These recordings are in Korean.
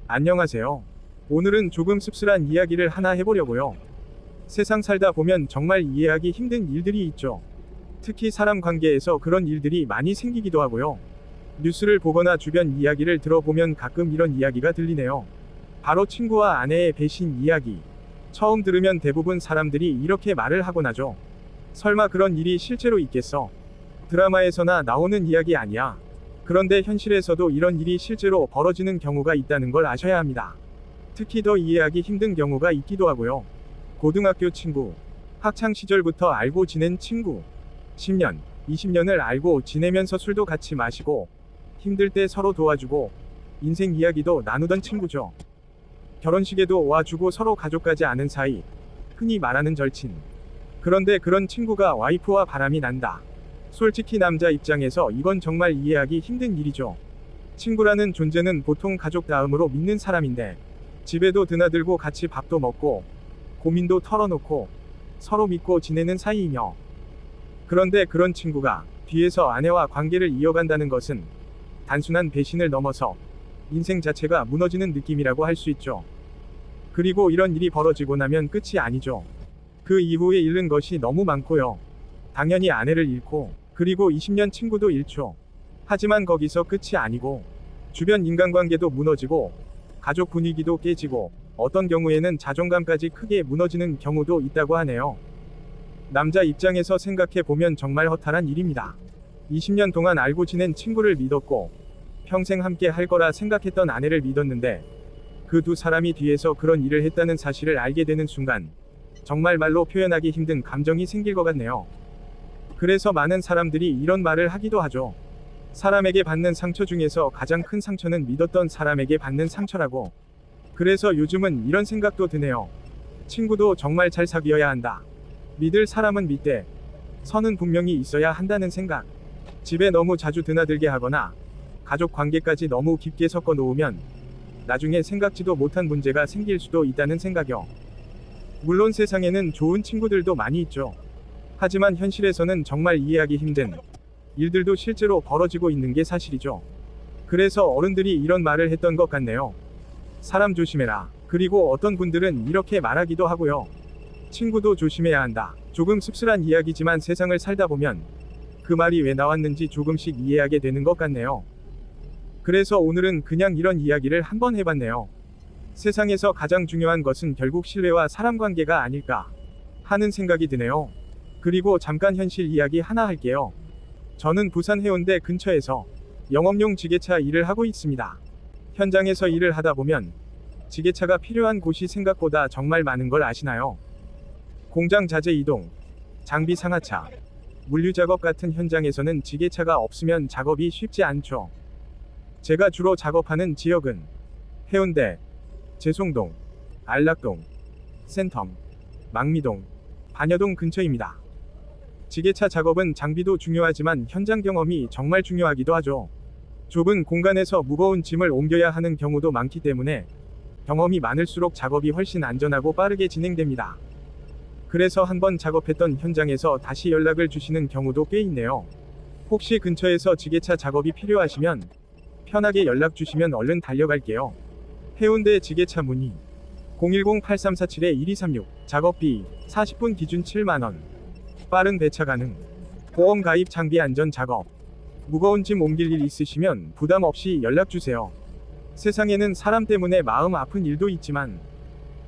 안녕하세요. 오늘은 조금 씁쓸한 이야기를 하나 해보려고요. 세상 살다 보면 정말 이해하기 힘든 일들이 있죠. 특히 사람 관계에서 그런 일들이 많이 생기기도 하고요. 뉴스를 보거나 주변 이야기를 들어보면 가끔 이런 이야기가 들리네요. 바로 친구와 아내의 배신 이야기. 처음 들으면 대부분 사람들이 이렇게 말을 하곤 하죠. 설마 그런 일이 실제로 있겠어? 드라마에서나 나오는 이야기 아니야? 그런데 현실에서도 이런 일이 실제로 벌어지는 경우가 있다는 걸 아셔야 합니다. 특히 더 이해하기 힘든 경우가 있기도 하고요. 고등학교 친구, 학창 시절부터 알고 지낸 친구, 10년, 20년을 알고 지내면서 술도 같이 마시고, 힘들 때 서로 도와주고, 인생 이야기도 나누던 친구죠. 결혼식에도 와주고 서로 가족까지 아는 사이, 흔히 말하는 절친. 그런데 그런 친구가 와이프와 바람이 난다. 솔직히 남자 입장에서 이건 정말 이해하기 힘든 일이죠. 친구라는 존재는 보통 가족 다음으로 믿는 사람인데, 집에도 드나들고 같이 밥도 먹고, 고민도 털어놓고, 서로 믿고 지내는 사이이며. 그런데 그런 친구가 뒤에서 아내와 관계를 이어간다는 것은 단순한 배신을 넘어서 인생 자체가 무너지는 느낌이라고 할 수 있죠. 그리고 이런 일이 벌어지고 나면 끝이 아니죠. 그 이후에 잃는 것이 너무 많고요. 당연히 아내를 잃고, 그리고 20년 친구도 잃죠. 하지만 거기서 끝이 아니고, 주변 인간관계도 무너지고, 가족 분위기도 깨지고, 어떤 경우에는 자존감까지 크게 무너지는 경우도 있다고 하네요. 남자 입장에서 생각해보면 정말 허탈한 일입니다. 20년 동안 알고 지낸 친구를 믿었고, 평생 함께 할 거라 생각했던 아내를 믿었는데, 그 두 사람이 뒤에서 그런 일을 했다는 사실을 알게 되는 순간, 정말 말로 표현하기 힘든 감정이 생길 것 같네요. 그래서 많은 사람들이 이런 말을 하기도 하죠. 사람에게 받는 상처 중에서 가장 큰 상처는 믿었던 사람에게 받는 상처라고. 그래서 요즘은 이런 생각도 드네요. 친구도 정말 잘 사귀어야 한다. 믿을 사람은 믿되, 선은 분명히 있어야 한다는 생각. 집에 너무 자주 드나들게 하거나, 가족 관계까지 너무 깊게 섞어 놓으면, 나중에 생각지도 못한 문제가 생길 수도 있다는 생각이요. 물론 세상에는 좋은 친구들도 많이 있죠. 하지만 현실에서는 정말 이해하기 힘든 일들도 실제로 벌어지고 있는 게 사실이죠. 그래서 어른들이 이런 말을 했던 것 같네요. 사람 조심해라. 그리고 어떤 분들은 이렇게 말하기도 하고요. 친구도 조심해야 한다. 조금 씁쓸한 이야기지만 세상을 살다 보면 그 말이 왜 나왔는지 조금씩 이해하게 되는 것 같네요. 그래서 오늘은 그냥 이런 이야기를 한번 해봤네요. 세상에서 가장 중요한 것은 결국 신뢰와 사람 관계가 아닐까 하는 생각이 드네요. 그리고 잠깐 현실 이야기 하나 할게요. 저는 부산 해운대 근처에서 영업용 지게차 일을 하고 있습니다. 현장에서 일을 하다 보면 지게차가 필요한 곳이 생각보다 정말 많은 걸 아시나요? 공장 자재 이동, 장비 상하차, 물류 작업 같은 현장에서는 지게차가 없으면 작업이 쉽지 않죠. 제가 주로 작업하는 지역은 해운대, 재송동, 안락동, 센텀, 망미동, 반여동 근처입니다. 지게차 작업은 장비도 중요하지만 현장 경험이 정말 중요하기도 하죠. 좁은 공간에서 무거운 짐을 옮겨야 하는 경우도 많기 때문에 경험이 많을수록 작업이 훨씬 안전하고 빠르게 진행됩니다. 그래서 한번 작업했던 현장에서 다시 연락을 주시는 경우도 꽤 있네요. 혹시 근처에서 지게차 작업이 필요하시면 편하게 연락 주시면 얼른 달려갈게요. 해운대 지게차 문의 010-8347-1236 작업비 40분 기준 7만원. 빠른 배차 가능. 보험 가입 장비 안전 작업. 무거운 짐 옮길 일 있으시면 부담 없이 연락주세요. 세상에는 사람 때문에 마음 아픈 일도 있지만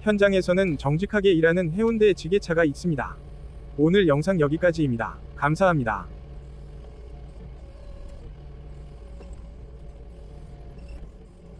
현장에서는 정직하게 일하는 해운대 지게차가 있습니다. 오늘 영상 여기까지입니다. 감사합니다.